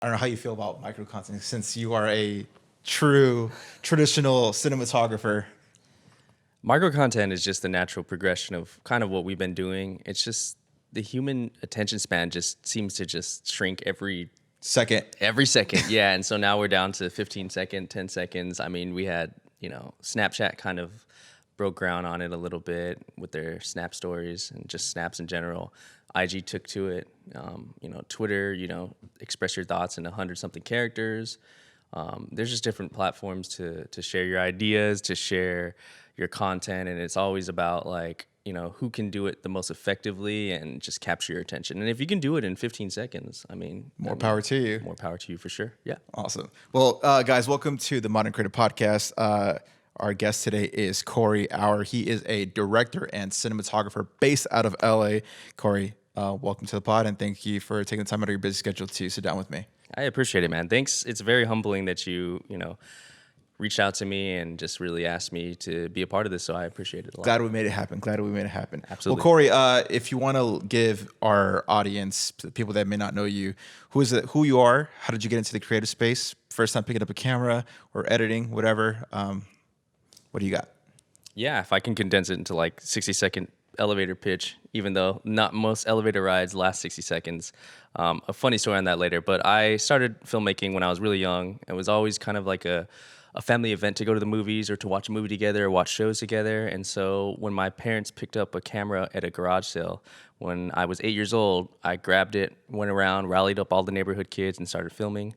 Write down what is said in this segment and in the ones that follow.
I don't know how you feel about micro content since you are a true traditional cinematographer. Micro content is just the natural progression of kind of what we've been doing. It's just the human attention span just seems to just shrink Second, every second. Yeah, and so now we're down to 15 second, 10 seconds. I mean, we had, Snapchat kind of broke ground on it a little bit with their Snap stories and just snaps in general. IG took to it. Twitter, express your thoughts in 100 something characters. There's just different platforms to share your ideas, to share your content, and it's always about who can do it the most effectively and just capture your attention. And if you can do it in 15 seconds, more power to you. More power to you for sure. Yeah. Awesome. Well, guys, welcome to the Modern Creative Podcast. Our guest today is Corey Auer. He is a director and cinematographer based out of LA. Corey, welcome to the pod, and thank you for taking the time out of your busy schedule to sit down with me. I appreciate it, man. Thanks. It's very humbling that you reached out to me and just really asked me to be a part of this. So I appreciate it a lot. Glad we made it happen. Absolutely. Well, Corey, if you want to give our audience, the people that may not know you, who you are, how did you get into the creative space? First time picking up a camera or editing, whatever. What do you got? Yeah, if I can condense it into 60-second elevator pitch, even though not most elevator rides last 60 seconds. A funny story on that later, but I started filmmaking when I was really young. It was always kind of like a family event to go to the movies or to watch a movie together or watch shows together. And so when my parents picked up a camera at a garage sale, when I was 8 years old, I grabbed it, went around, rallied up all the neighborhood kids and started filming,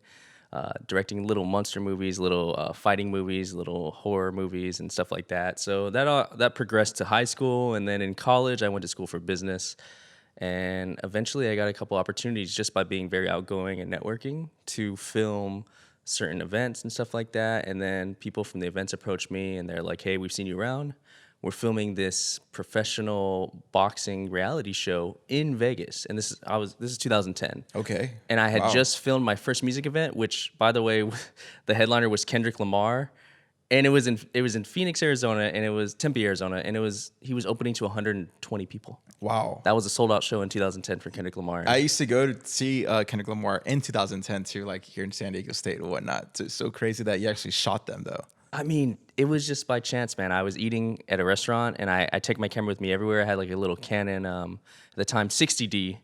directing little monster movies, little fighting movies, little horror movies and stuff like that. So that progressed to high school. And then in college, I went to school for business. And eventually I got a couple opportunities just by being very outgoing and networking to film certain events and stuff like that. And then people from the events approached me and they're like, hey, we've seen you around. We're filming this professional boxing reality show in Vegas. And this is 2010. Okay. And I had just filmed my first music event, which, by the way, the headliner was Kendrick Lamar. And it was in Phoenix, Arizona, and it was Tempe, Arizona, and he was opening to 120 people. Wow. That was a sold out show in 2010 for Kendrick Lamar. I used to go to see Kendrick Lamar in 2010 too, here in San Diego State and whatnot. It's so crazy that you actually shot them though. It was just by chance, man. I was eating at a restaurant, and I take my camera with me everywhere. I had a little Canon, at the time, 60D.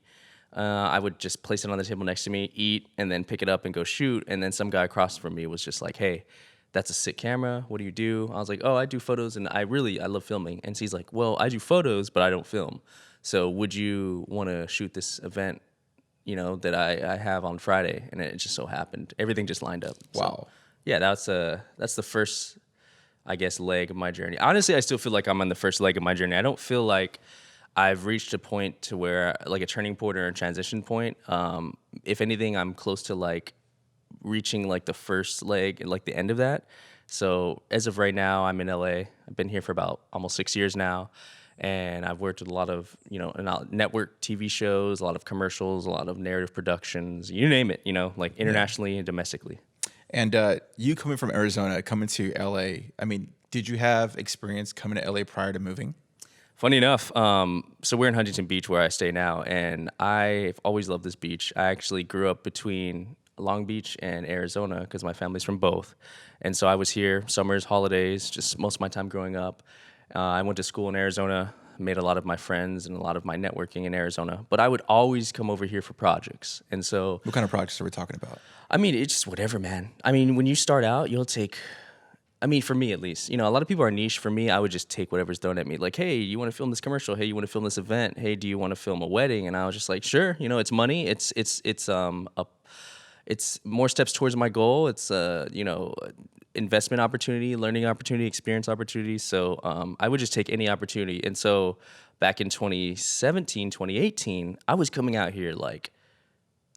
I would just place it on the table next to me, eat, and then pick it up and go shoot. And then some guy across from me was just like, hey, that's a sick camera. What do you do? I was like, oh, I do photos, and I love filming. And so he's like, well, I do photos, but I don't film. So would you want to shoot this event, that I have on Friday? And it just so happened. Everything just lined up. Wow. So, yeah, that's the first, I guess, leg of my journey. Honestly, I still feel like I'm on the first leg of my journey. I don't feel like I've reached a point to where, a turning point or a transition point. If anything, I'm close to, reaching the first leg and the end of that. So as of right now, I'm in LA. I've been here for about almost 6 years now, and I've worked with a lot of network TV shows, a lot of commercials, a lot of narrative productions, you name it, internationally and domestically. And you coming from Arizona, coming to LA, did you have experience coming to LA prior to moving? Funny enough, so we're in Huntington Beach where I stay now, and I've always loved this beach. I actually grew up between Long Beach and Arizona because my family's from both. And so I was here summers, holidays, just most of my time growing up. I went to school in Arizona, made a lot of my friends and a lot of my networking in Arizona. But I would always come over here for projects. And so... What kind of projects are we talking about? It's just whatever, man. When you start out, you'll take... for me at least, a lot of people are niche. For me, I would just take whatever's thrown at me. Like, hey, you want to film this commercial? Hey, you want to film this event? Hey, do you want to film a wedding? And I was just like, sure. It's money. It's more steps towards my goal. It's investment opportunity, learning opportunity, experience opportunity. So I would just take any opportunity. And so back in 2017, 2018, I was coming out here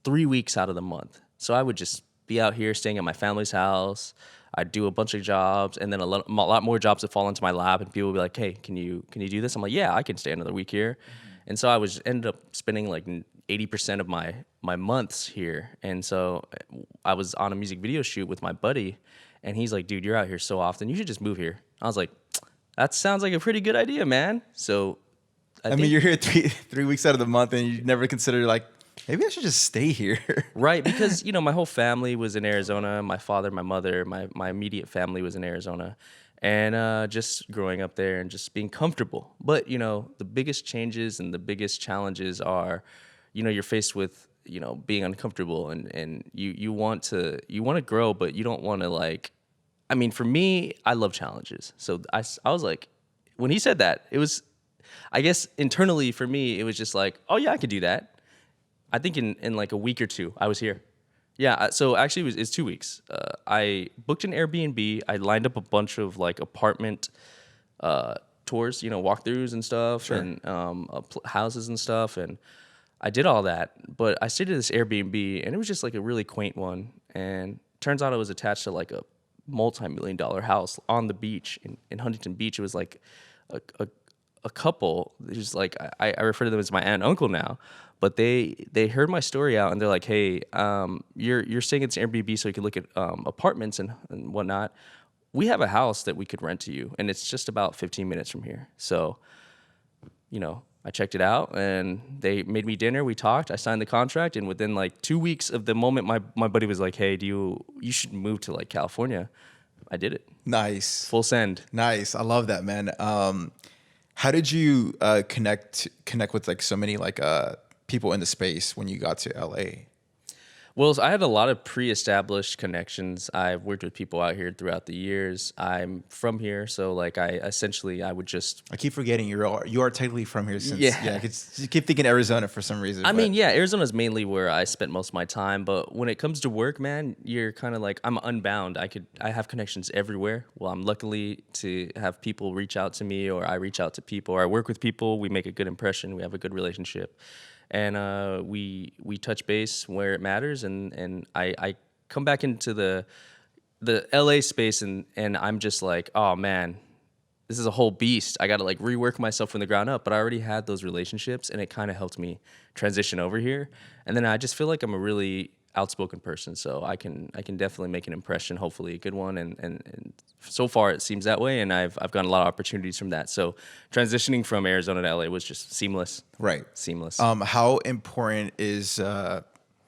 3 weeks out of the month. So I would just be out here staying at my family's house. I'd do a bunch of jobs, and then a lot more jobs would fall into my lap, and people would be like, hey, can you do this? I'm like, yeah, I can stay another week here. Mm-hmm. And so I ended up spending 80% of my months here. And so I was on a music video shoot with my buddy, and he's like, dude, you're out here so often, you should just move here. I was like, that sounds like a pretty good idea, man. So I mean, you're here three weeks out of the month, and you never consider maybe I should just stay here. Right, because my whole family was in Arizona. My father, my mother, my immediate family was in Arizona, and just growing up there and just being comfortable. But the biggest changes and the biggest challenges are, you're faced with being uncomfortable, and you want to grow, but you don't want to like. I mean, for me, I love challenges. So I was like, when he said that, it was, I guess internally for me, it was just like, oh yeah, I could do that. I think in like a week or two, I was here. Yeah, so actually it's 2 weeks. I booked an Airbnb. I lined up a bunch of like apartment tours, walkthroughs and stuff, Sure. and houses and stuff, and I did all that. But I stayed at this Airbnb, and it was just like a really quaint one. And turns out it was attached to like a multi-million-dollar house on the beach in Huntington Beach. It was like a couple. Just like I refer to them as my aunt and uncle now. But they heard my story out, and they're like, "Hey, you're staying at this Airbnb so you can look at apartments and whatnot. We have a house that we could rent to you, and it's just about 15 minutes from here." So, I checked it out, and they made me dinner. We talked. I signed the contract, and within like 2 weeks of the moment, my buddy was like, "Hey, you should move to like California." I did it. Nice. Full send. Nice. I love that, man. How did you connect with like so many like people in the space when you got to LA? Well, I had a lot of pre-established connections. I've worked with people out here throughout the years. I'm from here, so like I would just. I keep forgetting you are technically from here since Yeah. I keep thinking Arizona for some reason. I mean, yeah, Arizona's mainly where I spent most of my time, but when it comes to work, man, you're kind of like, I'm unbound. I have connections everywhere. Well, I'm luckily to have people reach out to me, or I reach out to people, or I work with people. We make a good impression. We have a good relationship. And we touch base where it matters, and I come back into the LA space, and I'm just like, oh man, this is a whole beast. I got to like rework myself from the ground up. But I already had those relationships, and it kind of helped me transition over here. And then I just feel like I'm a really outspoken person, so I can definitely make an impression, hopefully a good one. And so far it seems that way, and I've gotten a lot of opportunities from that. So transitioning from Arizona to LA was just seamless. right. Seamless. How important is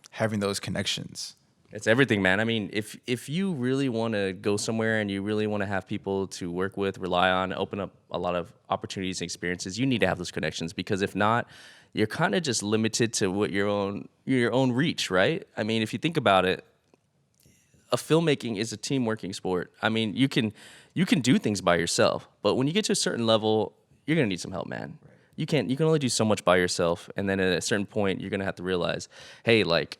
having those connections? It's everything, man. I mean, if you really want to go somewhere and you really want to have people to work with, rely on, open up a lot of opportunities and experiences, you need to have those connections, because if not, you're kind of just limited to what your own reach, right? I mean, if you think about it, a filmmaking is a team working sport. I mean, you can do things by yourself, but when you get to a certain level, you're gonna need some help, man. Right. You can only do so much by yourself, and then at a certain point, you're gonna have to realize, hey, like,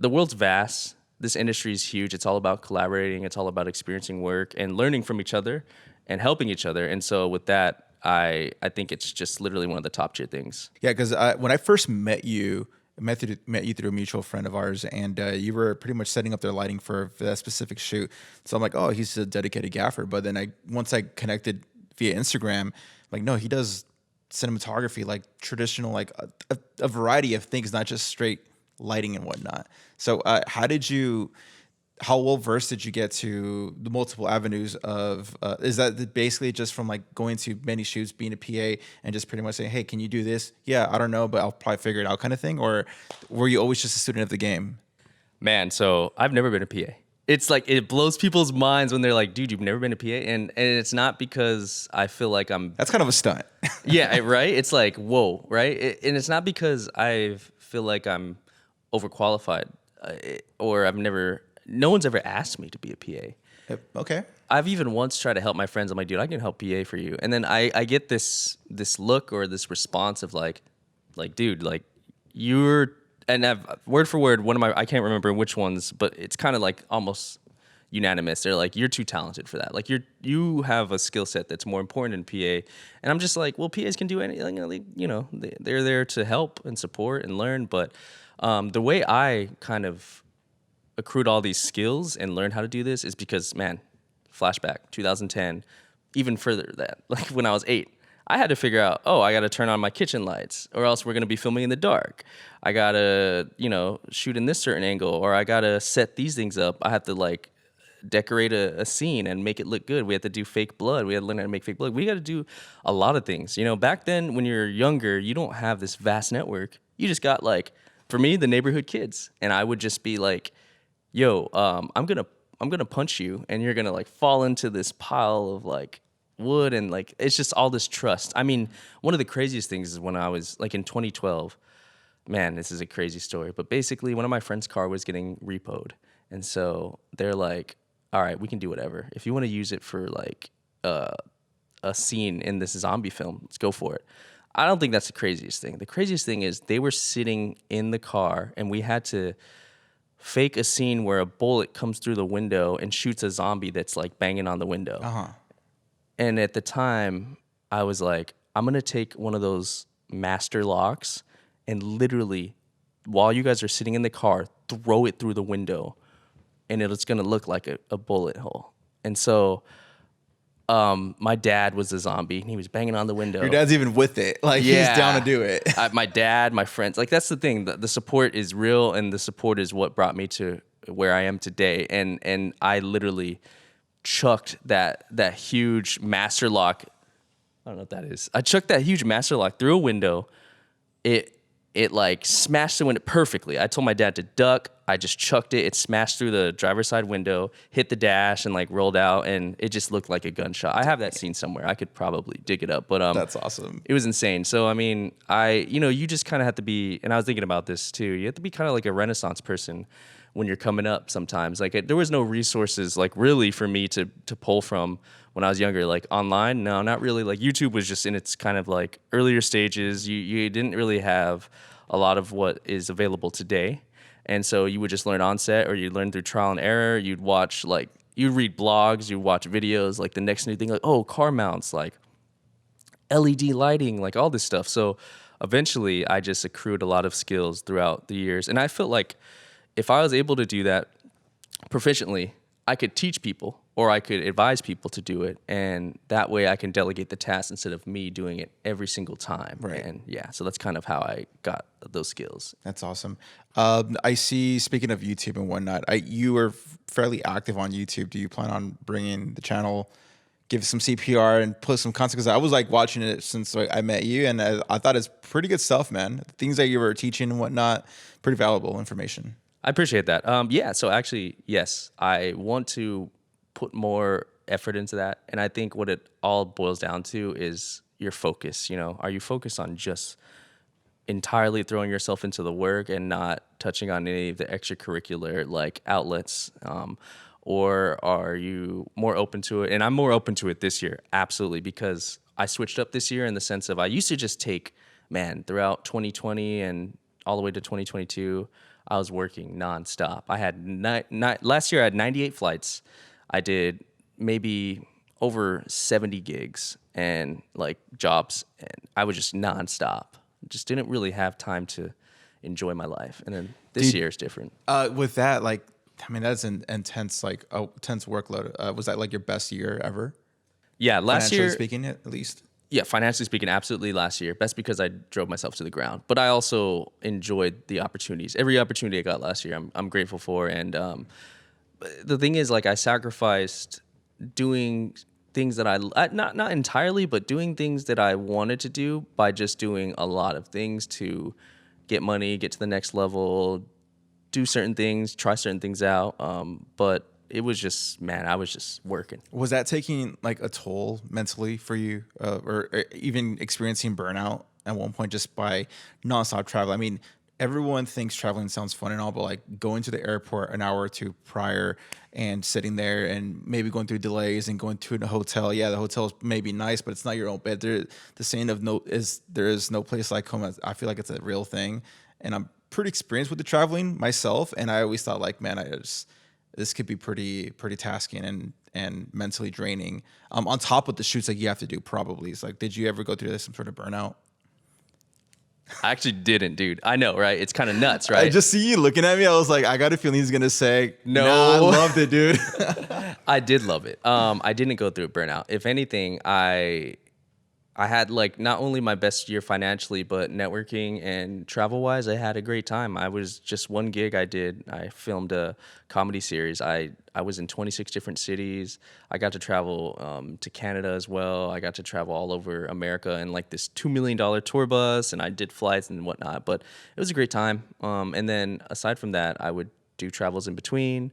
the world's vast. This industry is huge. It's all about collaborating. It's all about experiencing work and learning from each other and helping each other. And so with that, I think it's just literally one of the top tier things. Yeah, because when I first met you through a mutual friend of ours, and you were pretty much setting up their lighting for that specific shoot. So I'm like, oh, he's a dedicated gaffer. But then once I connected via Instagram, like, no, he does cinematography, like traditional, like a variety of things, not just straight lighting and whatnot. So how well versed did you get to the multiple avenues of, is that basically just from like going to many shoots, being a PA, and just pretty much saying, hey, can you do this? Yeah, I don't know, but I'll probably figure it out kind of thing? Or were you always just a student of the game? Man, so I've never been a PA. It's like, it blows people's minds when they're like, dude, you've never been a PA? And it's not because I feel like That's kind of a stunt. Yeah, right? It's like, whoa, right? And it's not because I feel like I'm overqualified, or no one's ever asked me to be a PA. Okay. I've even once tried to help my friends. I'm like, dude, I can help PA for you. And then I get this look or this response of like, dude, like, and I've word for word, I can't remember which ones, but it's kind of like almost unanimous. They're like, you're too talented for that. Like, you have a skill set that's more important than PA. And I'm just like, well, PAs can do anything. They're there to help and support and learn. But the way I kind of accrued all these skills and learned how to do this is because, man, flashback, 2010, even further than that, like when I was 8, I had to figure out, I got to turn on my kitchen lights, or else we're going to be filming in the dark. I got to, shoot in this certain angle, or I got to set these things up. I have to like decorate a scene and make it look good. We had to do fake blood. We had to learn how to make fake blood. We got to do a lot of things. Back then when you're younger, you don't have this vast network. You just got like for me, the neighborhood kids. And I would just be like, yo, I'm gonna punch you and you're gonna like fall into this pile of like wood, and like it's just all this trust. I mean, one of the craziest things is when I was like in 2012, man, this is a crazy story, but basically one of my friend's car was getting repoed. And so they're like, all right, we can do whatever. If you want to use it for like a scene in this zombie film, let's go for it. I don't think that's the craziest thing. The craziest thing is they were sitting in the car and we had to fake a scene where a bullet comes through the window and shoots a zombie that's like banging on the window. And at the time, I was like, I'm going to take one of those master locks and literally, while you guys are sitting in the car, throw it through the window, and it's going to look like a bullet hole. And so my dad was a zombie, and he was banging on the window. Your dad's even with it. Like, he's down to do it. My dad, my friends. Like, that's the thing. The support is real, and the support is what brought me to where I am today. And I literally chucked that huge master lock. I don't know what that is. I chucked that huge master lock through a window. It like smashed the window perfectly. I told my dad to duck. I just chucked it. It smashed through the driver's side window, hit the dash, and like rolled out. And it just looked like a gunshot. I have that scene somewhere. I could probably dig it up. But that's awesome. It was insane. So I mean, you just kind of have to be. And I was thinking about this too. You have to be kind of like a Renaissance person when you're coming up. Sometimes like there was no resources like really for me to pull from when I was younger. Like online, no, not really. Like YouTube was just in its kind of like earlier stages. You didn't really have a lot of what is available today. And so you would just learn on set, or you'd learn through trial and error. You'd watch you'd read blogs, you'd watch videos, like the next new thing, like, oh, car mounts, like LED lighting, like all this stuff. So eventually I just accrued a lot of skills throughout the years. And I felt like if I was able to do that proficiently, I could teach people, or I could advise people to do it, and that way I can delegate the task instead of me doing it every single time. Right. And yeah, so that's kind of how I got those skills. That's awesome. I see, speaking of YouTube and whatnot, you were fairly active on YouTube. Do you plan on bringing the channel, give some CPR and put some content? Because I was like watching it since I met you, and I thought it's pretty good stuff, man. Things that you were teaching and whatnot, pretty valuable information. I appreciate that. Yeah, so actually, yes, I want to put more effort into that. And I think what it all boils down to is your focus. You know, are you focused on just entirely throwing yourself into the work and not touching on any of the extracurricular like outlets? Or are you more open to it? And I'm more open to it this year, absolutely, because I switched up this year in the sense of I used to just take, throughout 2020 and all the way to 2022, I was working nonstop. I had last year I had 98 flights. I did maybe over 70 gigs and like jobs, and I was just nonstop. Just didn't really have time to enjoy my life. And then this year is different. With that, like, I mean, that's an intense, like, intense workload. Was that like your best year ever? Yeah, last year. Financially speaking, at least. Yeah, financially speaking, absolutely last year. That's because I drove myself to the ground. But I also enjoyed the opportunities. Every opportunity I got last year, I'm grateful for. And the thing is, like, I sacrificed doing things that not entirely, but doing things that I wanted to do by just doing a lot of things to get money, get to the next level, do certain things, try certain things out. But it was just, I was just working. Was that taking like a toll mentally for you, or even experiencing burnout at one point just by nonstop travel? I mean, everyone thinks traveling sounds fun and all, but like going to the airport an hour or two prior and sitting there and maybe going through delays and going to a hotel. Yeah, the hotel is maybe nice, but it's not your own bed. The saying of there is no place like home. I feel like it's a real thing, and I'm pretty experienced with the traveling myself. And I always thought like, this could be pretty tasking and mentally draining. On top of the shoots that you have to do, probably. It's like, did you ever go through some sort of burnout? I actually didn't, dude. I know, right? It's kind of nuts, right? I just see you looking at me. I was like, I got a feeling he's gonna say, no. Nah, I loved it, dude. I did love it. I didn't go through a burnout. If anything, I I had like not only my best year financially, but networking and travel wise, I had a great time. I was just one gig I did. I filmed a comedy series. I was in 26 different cities. I got to travel to Canada as well. I got to travel all over America in like this $2 million tour bus, and I did flights and whatnot. But it was a great time. And then aside from that, I would do travels in between.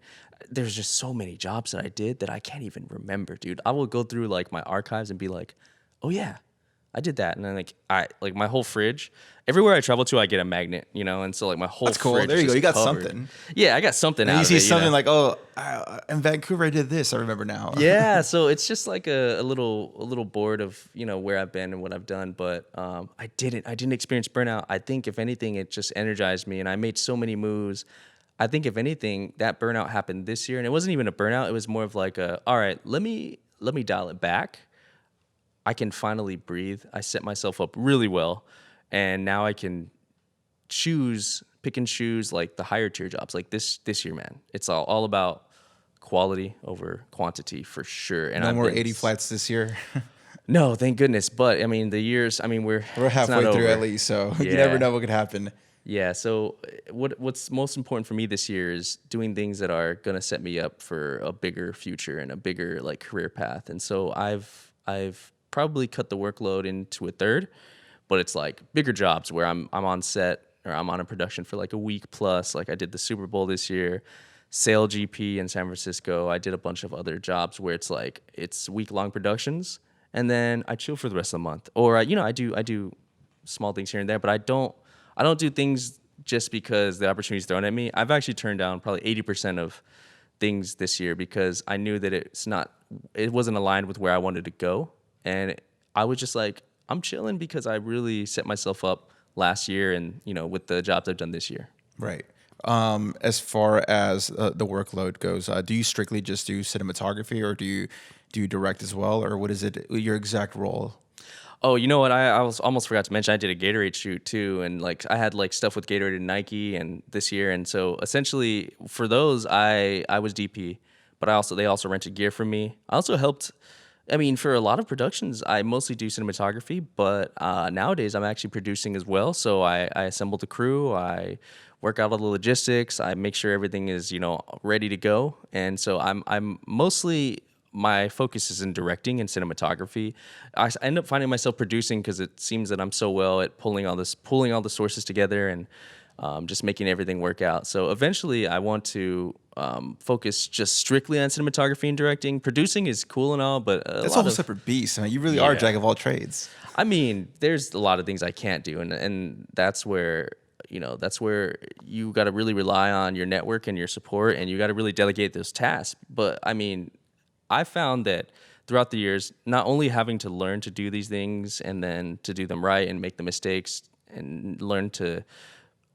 There's just so many jobs that I did that I can't even remember, dude. I will go through like my archives and be like, oh yeah, I did that. And then like my whole fridge, everywhere I travel to, I get a magnet, and so like my whole That's cool. fridge There is you go. just You got covered. something. Yeah, I got something And out you of see it. something like, oh, in Vancouver I did this. I remember now. Yeah, so it's just like a little board of where I've been and what I've done, but I didn't experience burnout. I think if anything, it just energized me, and I made so many moves. I think if anything, that burnout happened this year, and it wasn't even a burnout. It was more of like all right, let me dial it back. I can finally breathe. I set myself up really well, and now I can pick and choose like the higher tier jobs. Like this year, man, it's all about quality over quantity for sure. And No I've more been 80 flights this year. No, thank goodness. But I mean, the years. I mean, We're it's not halfway through over. at least, so you Yeah. never know what could happen. Yeah. So what's most important for me this year is doing things that are gonna set me up for a bigger future and a bigger like career path. And so I've probably cut the workload into a third, but it's like bigger jobs where I'm on set or I'm on a production for like a week plus. Like I did the Super Bowl this year, Sail GP in San Francisco. I did a bunch of other jobs where it's week-long productions, and then I chill for the rest of the month. Or I do small things here and there, but I don't do things just because the opportunity's thrown at me. I've actually turned down probably 80% of things this year because I knew that it wasn't aligned with where I wanted to go. And I was just like, I'm chilling because I really set myself up last year and, with the jobs I've done this year. Right. As far as the workload goes, do you strictly just do cinematography, or do you direct as well, or what is it? Your exact role? Oh, you know what? I was almost forgot to mention I did a Gatorade shoot too, and like I had like stuff with Gatorade and Nike and this year, and so essentially for those I was DP, but they also rented gear from me. I also helped. I mean, for a lot of productions, I mostly do cinematography, but nowadays I'm actually producing as well. So I assemble the crew, I work out all the logistics, I make sure everything is ready to go, and so I'm mostly my focus is in directing and cinematography. I end up finding myself producing because it seems that I'm so well at pulling all the sources together and just making everything work out. So eventually, I want to focus just strictly on cinematography and directing. Producing is cool and all, but That's a whole separate beast. I mean, you really are a Yeah. jack of all trades. I mean, there's a lot of things I can't do, and that's where you got to really rely on your network and your support, and you got to really delegate those tasks. But I mean, I found that throughout the years, not only having to learn to do these things and then to do them right and make the mistakes and learn to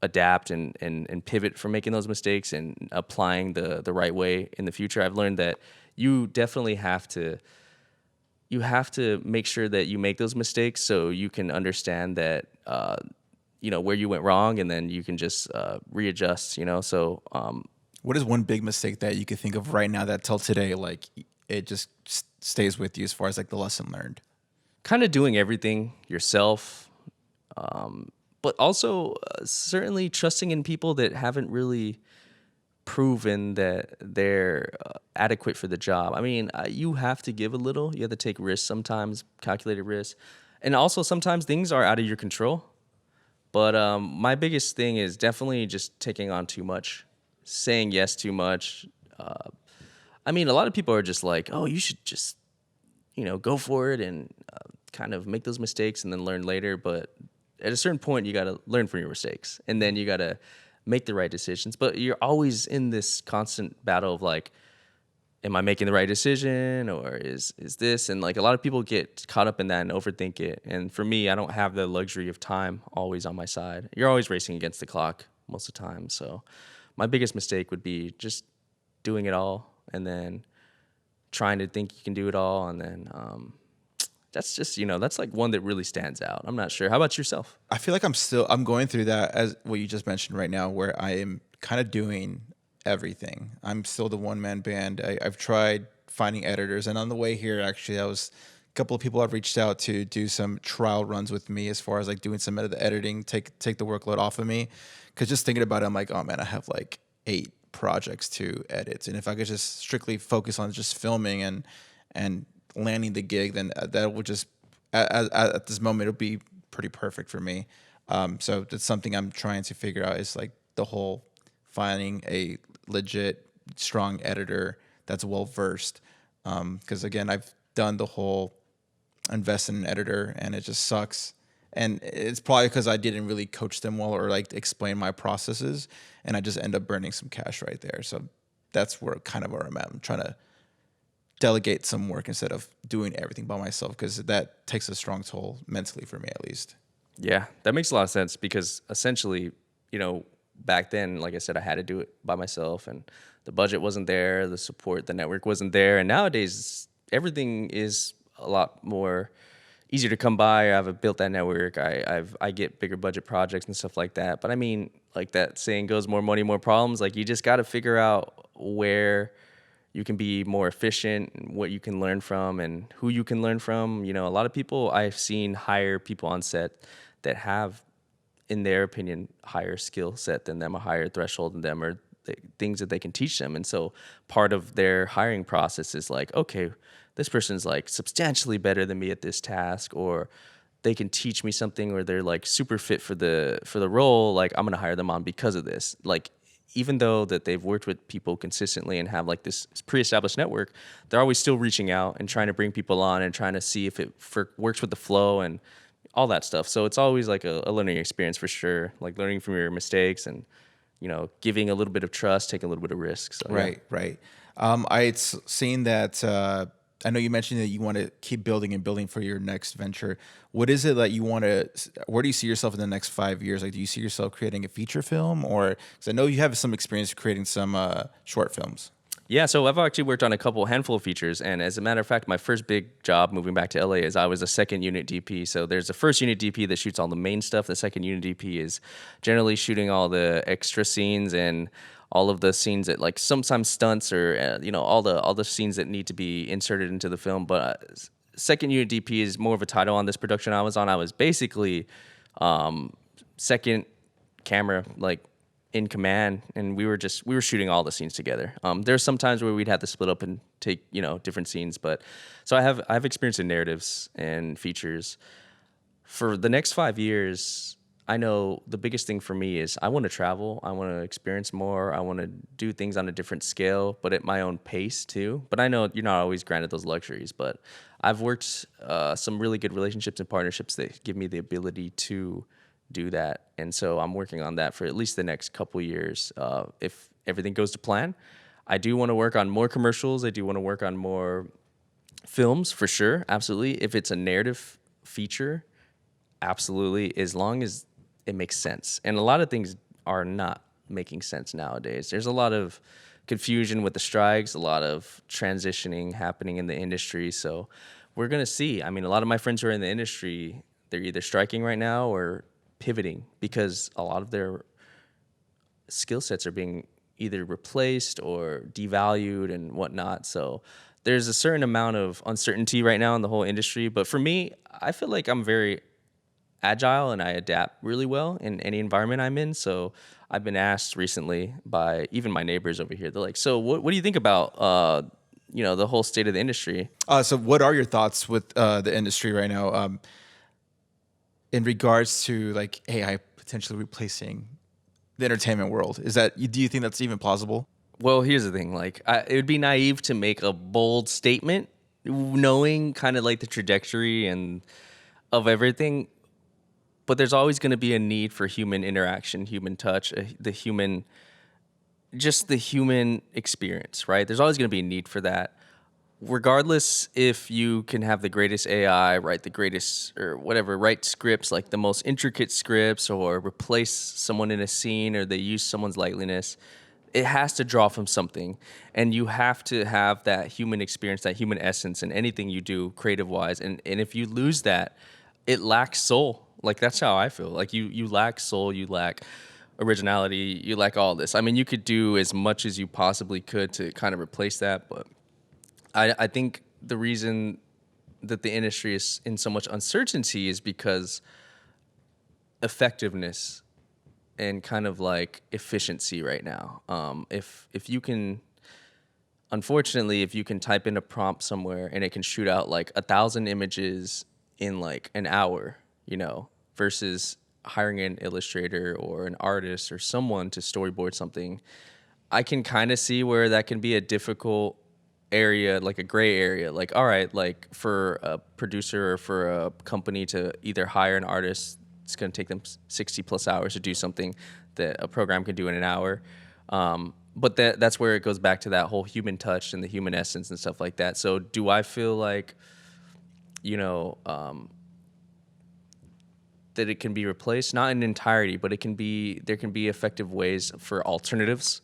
adapt and pivot from making those mistakes and applying the right way in the future, I've learned that you definitely have to make sure that you make those mistakes so you can understand that where you went wrong, and then you can just readjust. So What is one big mistake that you could think of right now that till today, like it just stays with you as far as like the lesson learned? kind of doing everything yourself, but also certainly trusting in people that haven't really proven that they're adequate for the job. I mean, you have to give a little. You have to take risks sometimes, calculated risks, and also sometimes things are out of your control. But my biggest thing is definitely just taking on too much, saying yes too much. I mean, a lot of people are just like, oh, you should just, go for it and kind of make those mistakes and then learn later. But at a certain point, you got to learn from your mistakes, and then you got to make the right decisions. But you're always in this constant battle of like, am I making the right decision, or is this? And like a lot of people get caught up in that and overthink it. And for me, I don't have the luxury of time always on my side. You're always racing against the clock most of the time. So my biggest mistake would be just doing it all and then trying to think you can do it all. And then that's just, that's like one that really stands out. I'm not sure. How about yourself? I feel like I'm going through that as what you just mentioned right now, where I am kind of doing everything. I'm still the one man band. I've tried finding editors, and on the way here, actually, I was couple of people have reached out to do some trial runs with me as far as like doing some of the editing, take the workload off of me. Because just thinking about it, I'm like, oh man, I have like 8 projects to edit, and if I could just strictly focus on just filming and landing the gig, then that would just at this moment it'll be pretty perfect for me. So that's something I'm trying to figure out is like the whole finding a legit strong editor that's well versed. Because again, I've done the whole invest in an editor and it just sucks. And it's probably because I didn't really coach them well or like explain my processes, and I just end up burning some cash right there. So that's where I'm at. I'm trying to delegate some work instead of doing everything by myself, because that takes a strong toll mentally for me at least. Yeah, that makes a lot of sense because essentially, back then, like I said, I had to do it by myself and the budget wasn't there, the support, the network wasn't there. And nowadays, everything is a lot more easier to come by. I've built that network. I get bigger budget projects and stuff like that. But I mean, like that saying goes, more money, more problems. Like you just got to figure out where you can be more efficient and what you can learn from and who you can learn from. A lot of people I've seen hire people on set that have, in their opinion, higher skill set than them, a higher threshold than them, or things that they can teach them. And so part of their hiring process is like, okay, this person's like substantially better than me at this task, or they can teach me something, or they're like super fit for the role. Like I'm gonna hire them on because of this. Like even though that they've worked with people consistently and have like this pre-established network, they're always still reaching out and trying to bring people on and trying to see if it works with the flow and all that stuff. So it's always like a learning experience for sure, like learning from your mistakes and, giving a little bit of trust, taking a little bit of risk. So, Right, yeah. right. I had seen that. I know you mentioned that you want to keep building and building for your next venture. What is it that you want to? Where do you see yourself in the next 5 years? Like, do you see yourself creating a feature film, or because I know you have some experience creating some short films? Yeah, so I've actually worked on a handful of features, and as a matter of fact, my first big job moving back to LA is I was a second unit DP. So there's the first unit DP that shoots all the main stuff. The second unit DP is generally shooting all the extra scenes and all of the scenes that like sometimes stunts or all the scenes that need to be inserted into the film. But second unit DP is more of a title on this production I was on. I was basically second camera, like in command, and we were shooting all the scenes together. There's some times where we'd have to split up and take different scenes, but so I have experience in narratives and features. For the next 5 years, I know the biggest thing for me is I want to travel, I want to experience more, I want to do things on a different scale, but at my own pace too. But I know you're not always granted those luxuries, but I've worked some really good relationships and partnerships that give me the ability to do that. And so I'm working on that for at least the next couple years. If everything goes to plan, I do want to work on more commercials. I do want to work on more films for sure. Absolutely. If it's a narrative feature, absolutely. As long as it makes sense. And a lot of things are not making sense nowadays. There's a lot of confusion with the strikes, a lot of transitioning happening in the industry. So we're going to see. I mean, a lot of my friends who are in the industry, they're either striking right now or pivoting because a lot of their skill sets are being either replaced or devalued and whatnot. So there's a certain amount of uncertainty right now in the whole industry. But for me, I feel like I'm very agile and I adapt really well in any environment I'm in. So I've been asked recently by even my neighbors over here. They're like, "So what do you think about the whole state of the industry?" So what are your thoughts with the industry right now? In regards to like AI potentially replacing the entertainment world, do you think that's even plausible? Well, here's the thing. Like, it would be naive to make a bold statement, knowing kind of like the trajectory and of everything. But there's always going to be a need for human interaction, human touch, the human experience, right? There's always going to be a need for that. Regardless if you can have the greatest AI, write the greatest or whatever, write scripts like the most intricate scripts or replace someone in a scene or they use someone's likeness, it has to draw from something. And you have to have that human experience, that human essence in anything you do creative wise. And if you lose that, it lacks soul. Like that's how I feel. Like you lack soul, you lack originality, you lack all this. I mean, you could do as much as you possibly could to kind of replace that, but I think the reason that the industry is in so much uncertainty is because effectiveness and kind of like efficiency right now. If you can, unfortunately, if you can type in a prompt somewhere and it can shoot out like 1,000 images in like an hour, versus hiring an illustrator or an artist or someone to storyboard something, I can kind of see where that can be a difficult area, like a gray area. Like, all right, like for a producer or for a company to either hire an artist, it's going to take them 60 plus hours to do something that a program can do in an hour. But that's where it goes back to that whole human touch and the human essence and stuff like that. So do I feel like, that it can be replaced? Not in entirety, but there can be effective ways for alternatives.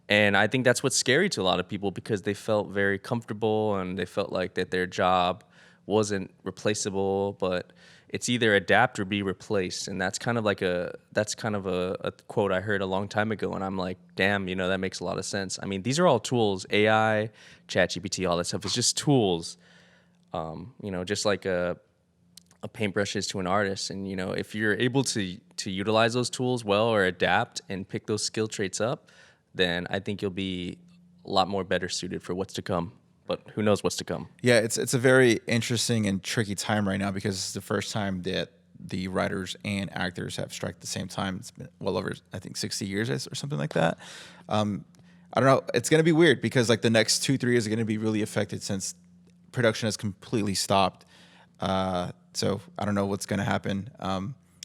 And I think that's what's scary to a lot of people because they felt very comfortable and they felt like that their job wasn't replaceable, but it's either adapt or be replaced. And that's kind of a quote I heard a long time ago. And I'm like, damn, that makes a lot of sense. I mean, these are all tools, AI, ChatGPT, all that stuff. It's just tools, just like a paintbrush is to an artist. And, if you're able to utilize those tools well or adapt and pick those skill traits up, then I think you'll be a lot more better suited for what's to come. But who knows what's to come? Yeah, it's a very interesting and tricky time right now because it's the first time that the writers and actors have struck at the same time. It's been well over, I think, 60 years or something like that. I don't know. It's going to be weird because like the next 2-3 years are going to be really affected since production has completely stopped. So I don't know what's going to happen.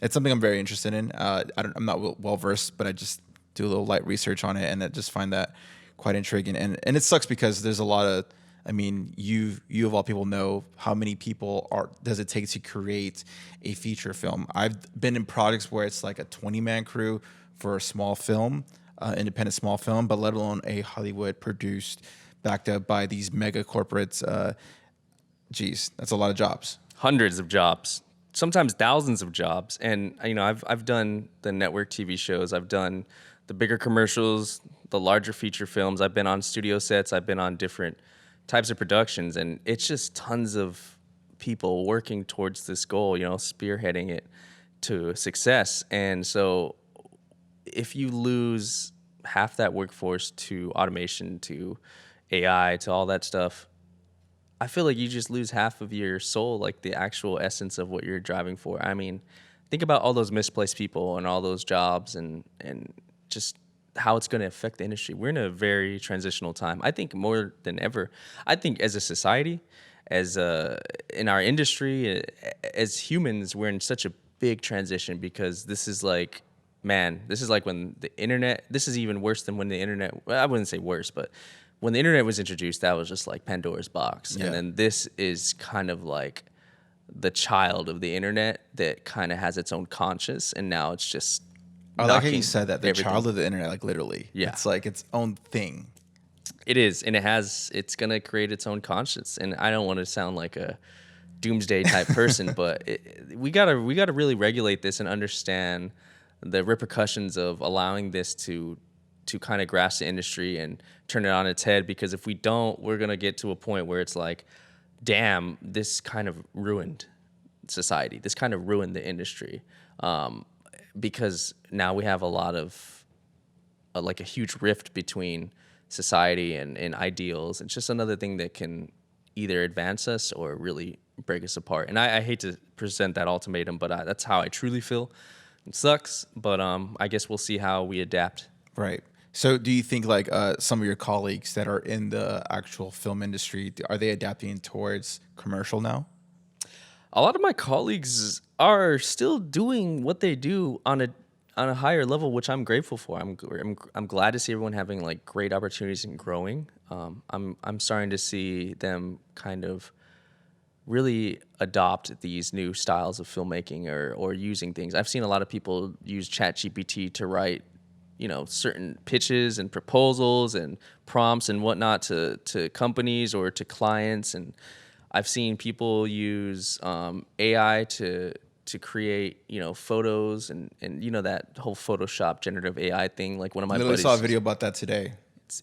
It's something I'm very interested in. I'm not well versed, but I just do a little light research on it, and I just find that quite intriguing. And it sucks because there's a lot of, I mean, you of all people know how many people does it take to create a feature film. I've been in projects where it's like a 20-man crew for a small film, independent small film, but let alone a Hollywood produced, backed up by these mega corporates. Geez, that's a lot of jobs. Hundreds of jobs, sometimes thousands of jobs. And I've done the network TV shows, I've done the bigger commercials, the larger feature films. I've been on studio sets, I've been on different types of productions, and it's just tons of people working towards this goal, spearheading it to success. And so if you lose half that workforce to automation, to AI, to all that stuff, I feel like you just lose half of your soul, like the actual essence of what you're driving for. I mean, think about all those misplaced people and all those jobs and just how it's going to affect the industry. We're in a very transitional time. I think more than ever. I think as a society, in our industry, as humans, we're in such a big transition because this is like when the internet, this is even worse than when the internet, well, I wouldn't say worse, but when the internet was introduced, that was just like Pandora's box. Yeah. And then this is kind of like the child of the internet that kind of has its own conscience. And now it's just, I like how you said that, the child of the internet, like literally. Yeah. It's like its own thing. It is. And it's going to create its own conscience. And I don't want to sound like a doomsday type person, but we gotta really regulate this and understand the repercussions of allowing this to kind of grasp the industry and turn it on its head, because if we don't, we're going to get to a point where it's like, damn, this kind of ruined society. This kind of ruined the industry, because now we have a lot of like a huge rift between society and ideals. It's just another thing that can either advance us or really break us apart. And I hate to present that ultimatum, but that's how I truly feel. It sucks, but I guess we'll see how we adapt. Right. So do you think like some of your colleagues that are in the actual film industry, are they adapting towards commercial now? A lot of my colleagues are still doing what they do on a higher level, which I'm grateful for. I'm glad to see everyone having like great opportunities and growing. I'm starting to see them kind of really adopt these new styles of filmmaking or using things. I've seen a lot of people use ChatGPT to write, certain pitches and proposals and prompts and whatnot to companies or to clients. And I've seen people use AI to create, photos and that whole Photoshop generative AI thing. Like one of my buddies saw a video about that today.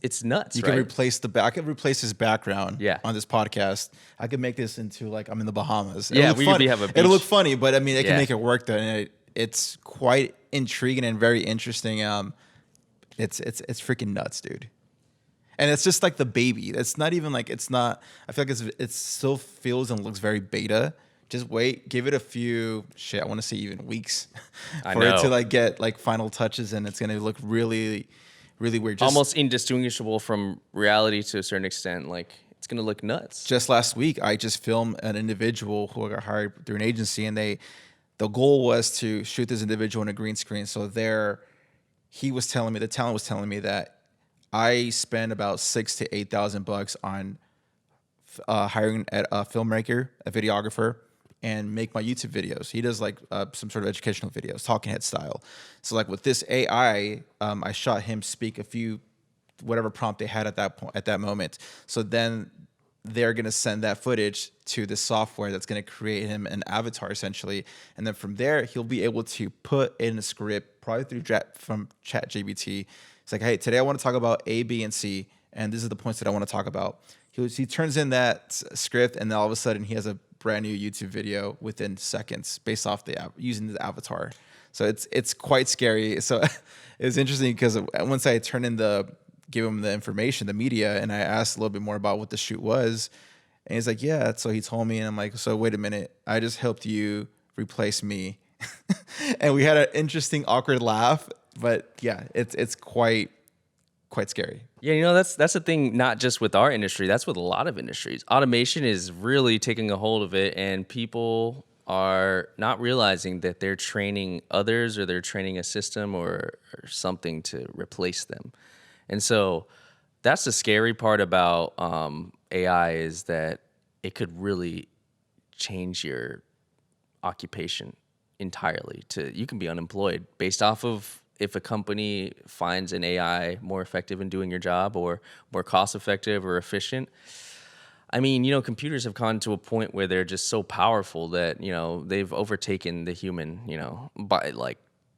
it's nuts, You right? can replace I could replace his background Yeah. on this podcast. I could make this into like I'm in the Bahamas. Yeah, look we funny. have a It'll look beach. funny, but I mean, it can Yeah. make it work though, and it's quite intriguing and very interesting. It's freaking nuts, dude. And it's just like the baby. It's not even like it's not. I feel like it still feels and looks very beta. Just wait, give it a few. Shit, I want to say even weeks for it to like get like final touches, and it's gonna look really, really weird. Almost indistinguishable from reality to a certain extent. Like it's gonna look nuts. Just last week, I just filmed an individual who got hired through an agency, and the goal was to shoot this individual in a green screen. So he was telling me, the talent was telling me that I spend about $6,000 to $8,000 on hiring a filmmaker, a videographer, and make my YouTube videos. He does like some sort of educational videos, talking head style. So like with this AI, I shot him speak a few, whatever prompt they had at that moment. So then they're gonna send that footage to the software that's gonna create him an avatar essentially, and then from there he'll be able to put in a script probably from ChatGPT. It's like, hey, today I want to talk about A, B, and C, and these are the points that I want to talk about. He turns in that script, and then all of a sudden he has a brand new YouTube video within seconds based off using the avatar. So it's quite scary. So it was interesting because once I give him the information, the media, and I asked a little bit more about what the shoot was, and he's like, yeah. So he told me, and I'm like, so wait a minute, I just helped you replace me. And we had an interesting, awkward laugh, but yeah, it's quite scary. Yeah, that's the thing, not just with our industry, that's with a lot of industries. Automation is really taking a hold of it, and people are not realizing that they're training others or they're training a system or something to replace them. And so that's the scary part about AI, is that it could really change your occupation entirely. You can be unemployed based off of if a company finds an AI more effective in doing your job or more cost effective or efficient. I mean, computers have gone to a point where they're just so powerful that, they've overtaken the human, by like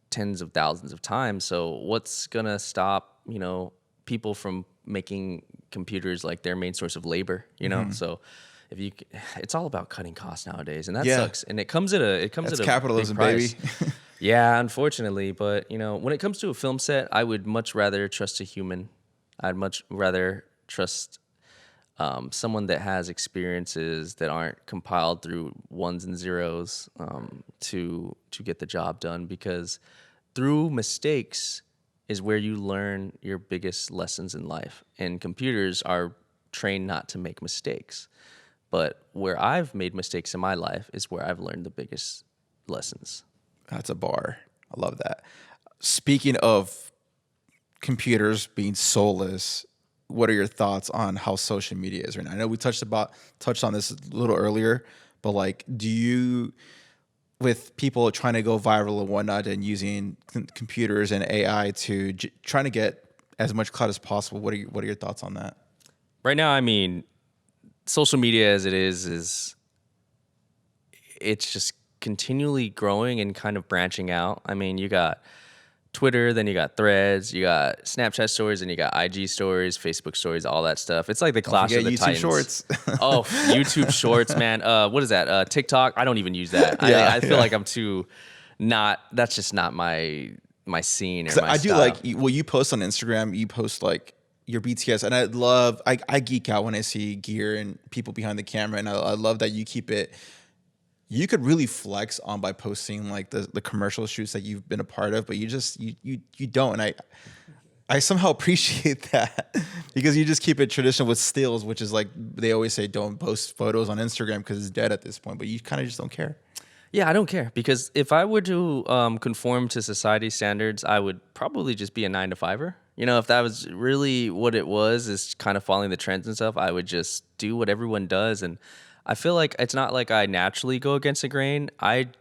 tens of thousands of times. So what's going to stop, people from making computers like their main source of labor, So it's all about cutting costs nowadays, and that sucks. And it comes at a capitalism, big price. baby. Yeah, unfortunately, but when it comes to a film set, I would much rather trust a human. I'd much rather trust someone that has experiences that aren't compiled through ones and zeros to get the job done, because through mistakes is where you learn your biggest lessons in life. And computers are trained not to make mistakes. But where I've made mistakes in my life is where I've learned the biggest lessons. That's a bar. I love that. Speaking of computers being soulless, what are your thoughts on how social media is right now? I know we touched on this a little earlier, but like, with people trying to go viral and whatnot and using computers and AI to trying to get as much clout as possible, what are your thoughts on that? Right now, I mean, social media as it is it's just continually growing and kind of branching out. I mean, you got Twitter, then you got Threads, you got Snapchat stories, and you got IG stories, Facebook stories, all that stuff. It's like the clash of the YouTube titans. Shorts. Oh, YouTube Shorts, man. What is that? TikTok? I don't even use that. I feel like I'm too not. That's just not my scene or my I style. do like, you post on Instagram. You post like your BTS, and I geek out when I see gear and people behind the camera, and I love that you keep it. You could really flex on by posting like the commercial shoots that you've been a part of, but you don't. And I somehow appreciate that because you just keep it traditional with stills, which is like they always say, don't post photos on Instagram because it's dead at this point, but you kind of just don't care. Yeah, I don't care, because if I were to conform to society standards, I would probably just be a 9-to-5er. If that was really what it was, is kind of following the trends and stuff, I would just do what everyone does. And I feel like it's not like I naturally go against the grain.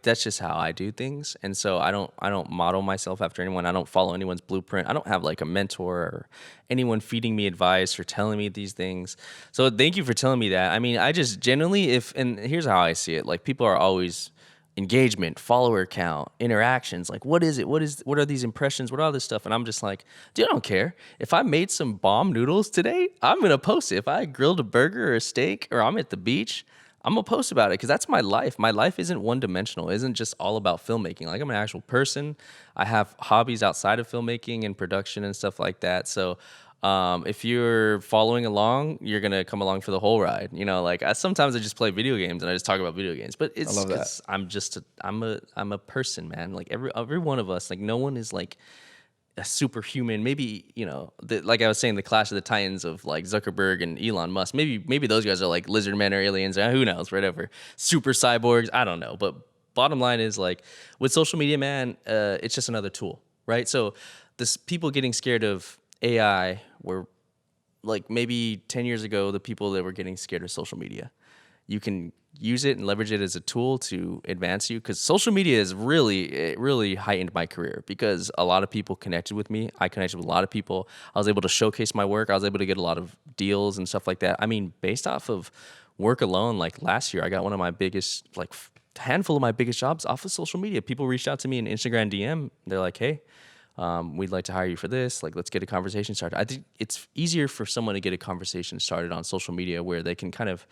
That's just how I do things. And so I don't model myself after anyone. I don't follow anyone's blueprint. I don't have like a mentor or anyone feeding me advice or telling me these things. So thank you for telling me that. I mean, I just genuinely, and here's how I see it. Like, people are always engagement, follower count, interactions. Like, what is it? What are these impressions? What are all this stuff? And I'm just like, dude, I don't care. If I made some bomb noodles today, I'm gonna post it. If I grilled a burger or a steak, or I'm at the beach, I'm gonna post about it because that's my life. My life isn't one dimensional. It isn't just all about filmmaking. Like, I'm an actual person. I have hobbies outside of filmmaking and production and stuff like that. So if you're following along, you're gonna come along for the whole ride. You know, like sometimes I just play video games and I just talk about video games. But it's love that. 'cause I'm a person, man. Like every one of us. Like no one is like a superhuman. Maybe, you know, like I was saying, the Clash of the Titans of like Zuckerberg and Elon Musk. Maybe those guys are like lizard men or aliens. Who knows? Whatever. Super cyborgs. I don't know. But bottom line is, like, with social media, man, it's just another tool, right? So this people getting scared of AI were like maybe 10 years ago the people that were getting scared of social media. You can use it and leverage it as a tool to advance you, because social media is really heightened my career because a lot of people connected with me. I connected with a lot of people. I was able to showcase my work. I was able to get a lot of deals and stuff like that. I mean, based off of work alone, like last year, I got one of my biggest, like handful of my biggest jobs off of social media. People reached out to me in Instagram DM. They're like, hey, we'd like to hire you for this. Like, let's get a conversation started. I think it's easier for someone to get a conversation started on social media where they can kind of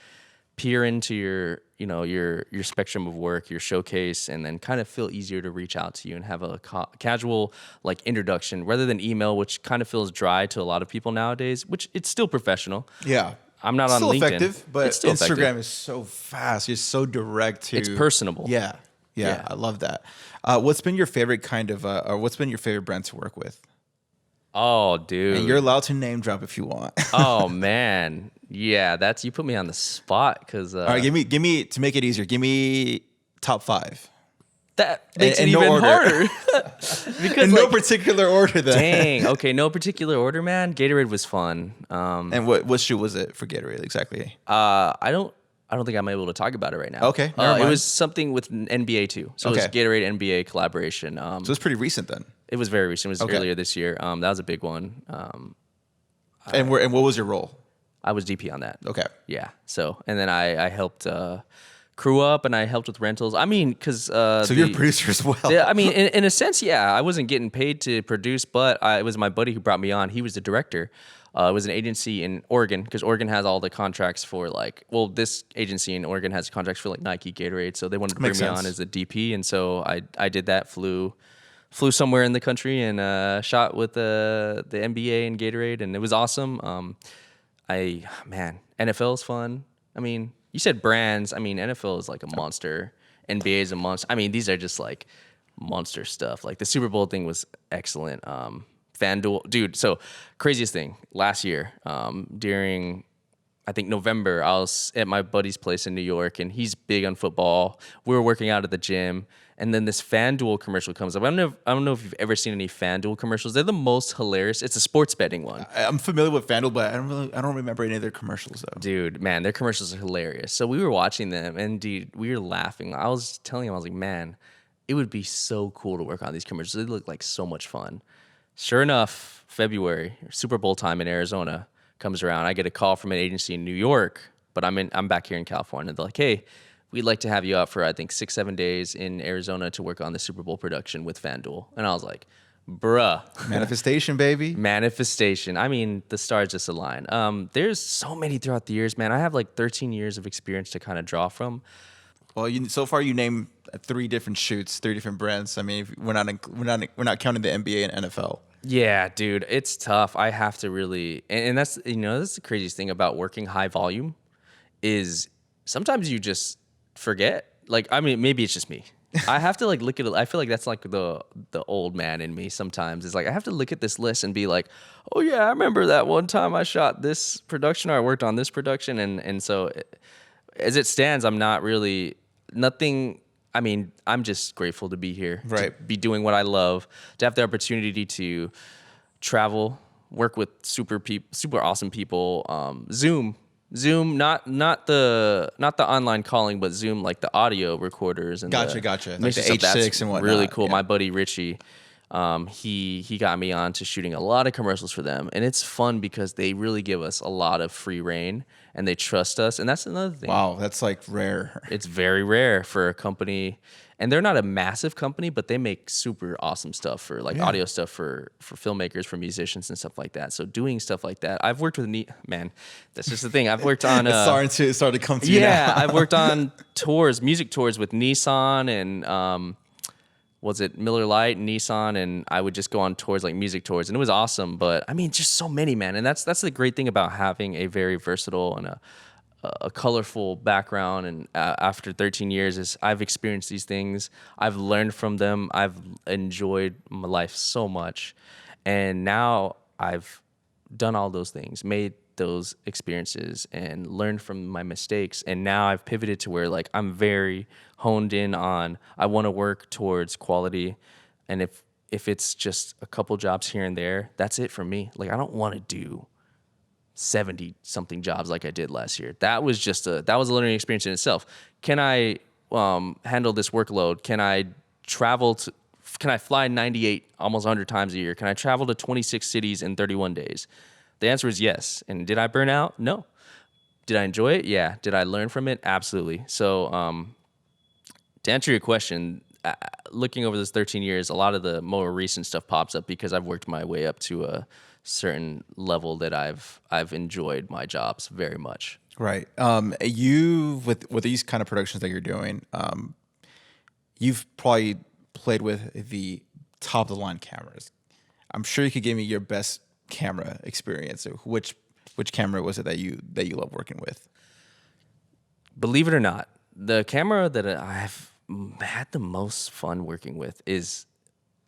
peer into your, you know, your spectrum of work, your showcase, and then kind of feel easier to reach out to you and have a casual like introduction rather than email, which kind of feels dry to a lot of people nowadays, which it's still professional. Yeah. I'm not It's on still LinkedIn. effective, but it's still Instagram effective. is so fast. It's so direct to. It's personable. Yeah, I love that. What's been your favorite kind of, or what's been your favorite brand to work with? Oh, dude. And you're allowed to name drop if you want. Oh man, yeah, you put me on the spot because All right, give me to make it easier. Give me top 5. that makes in it no even order. harder. Because In no particular order, then. dang, okay, no particular order, man. Gatorade was fun. And what shoe was it for Gatorade exactly? I don't think I'm able to talk about it right now. Okay, never it mind. was something with NBA too. So it was Okay. Gatorade NBA collaboration. So it's pretty recent then. It was very recent. It was Okay. earlier this year. That was a big one. And what was your role? I was DP on that. Okay. Yeah. So, and then I helped crew up and I helped with rentals. I mean, because So you're a producer as well. yeah, I mean, in a sense, yeah, I wasn't getting paid to produce, but it was my buddy who brought me on. He was the director. It was an agency in Oregon because Oregon has all the contracts for this agency in Oregon has contracts for like Nike, Gatorade. So they wanted to bring Makes me sense. on as a DP, and so I did that. Flew somewhere in the country and shot with the NBA and Gatorade, and it was awesome. NFL is fun. I mean, you said brands. I mean, NFL is like a monster. NBA is a monster. I mean, these are just like monster stuff. Like the Super Bowl thing was excellent. FanDuel, dude. So craziest thing last year, during I think November, I was at my buddy's place in New York, and he's big on football. We were working out at the gym, and then this FanDuel commercial comes up. I don't know if you've ever seen any FanDuel commercials. They're the most hilarious. It's a sports betting one. I'm familiar with FanDuel, but I don't remember any of their commercials though. Dude, man, their commercials are hilarious. So we were watching them, and dude, we were laughing. I was telling him, I was like, man, it would be so cool to work on these commercials. They look like so much fun. Sure enough, February, Super Bowl time in Arizona comes around. I get a call from an agency in New York, but I'm back here in California. They're like, hey, we'd like to have you out for, I think, 6-7 days in Arizona to work on the Super Bowl production with FanDuel. And I was like, bruh. Manifestation, baby. Manifestation. I mean, the stars just align. There's so many throughout the years, man. I have like 13 years of experience to kind of draw from. Well, so far you named 3 different shoots, 3 different brands. I mean, if we're not counting the NBA and NFL. Yeah, dude, it's tough. I have to really, and that's that's the craziest thing about working high volume, is sometimes you just forget. Like, I mean, maybe it's just me. I have to like look at it. I feel like that's like the old man in me sometimes. It's like I have to look at this list and be like, oh yeah, I remember that one time I shot this production or I worked on this production, and so as it stands, I'm not really nothing. I mean, I'm just grateful to be here, Right. to be doing what I love, to have the opportunity to travel, work with super awesome people. Zoom, not the online calling, but Zoom, like the audio recorders and Gotcha. Like the mission stuff. H6 That's and whatnot. really cool. Yeah. My buddy Richie, He got me on to shooting a lot of commercials for them, and it's fun because they really give us a lot of free reign and they trust us. And that's another thing. Wow, that's like rare. It's very rare for a company, and they're not a massive company, but they make super awesome stuff for like audio stuff for filmmakers, for musicians and stuff like that. So doing stuff like that, I've worked with man, that's just the thing. I've worked on It's starting to come to you now. yeah, I've worked on music tours with Nissan and was it Miller Lite, Nissan, and I would just go on tours, like music tours, and it was awesome. But I mean, just so many, man, and that's the great thing about having a very versatile and a colorful background. And after 13 years, is I've experienced these things, I've learned from them, I've enjoyed my life so much, and now I've done all those things, made those experiences and learned from my mistakes, and now I've pivoted to where like I'm very honed in on I want to work towards quality, and if it's just a couple jobs here and there, that's it for me. Like I don't want to do 70 something jobs like I did last year. That was a learning experience in itself. Can I handle this workload? Can I fly 98 almost 100 times a year? Can I travel to 26 cities in 31 days? The answer is yes. And did I burn out? No. Did I enjoy it? Yeah. Did I learn from it? Absolutely. So to answer your question, looking over those 13 years, a lot of the more recent stuff pops up because I've worked my way up to a certain level that I've enjoyed my jobs very much. Right. You with these kind of productions that you're doing, you've probably played with the top of the line cameras. I'm sure you could give me your best camera experience. So which camera was it that you love working with? Believe it or not, the camera that I've had the most fun working with is,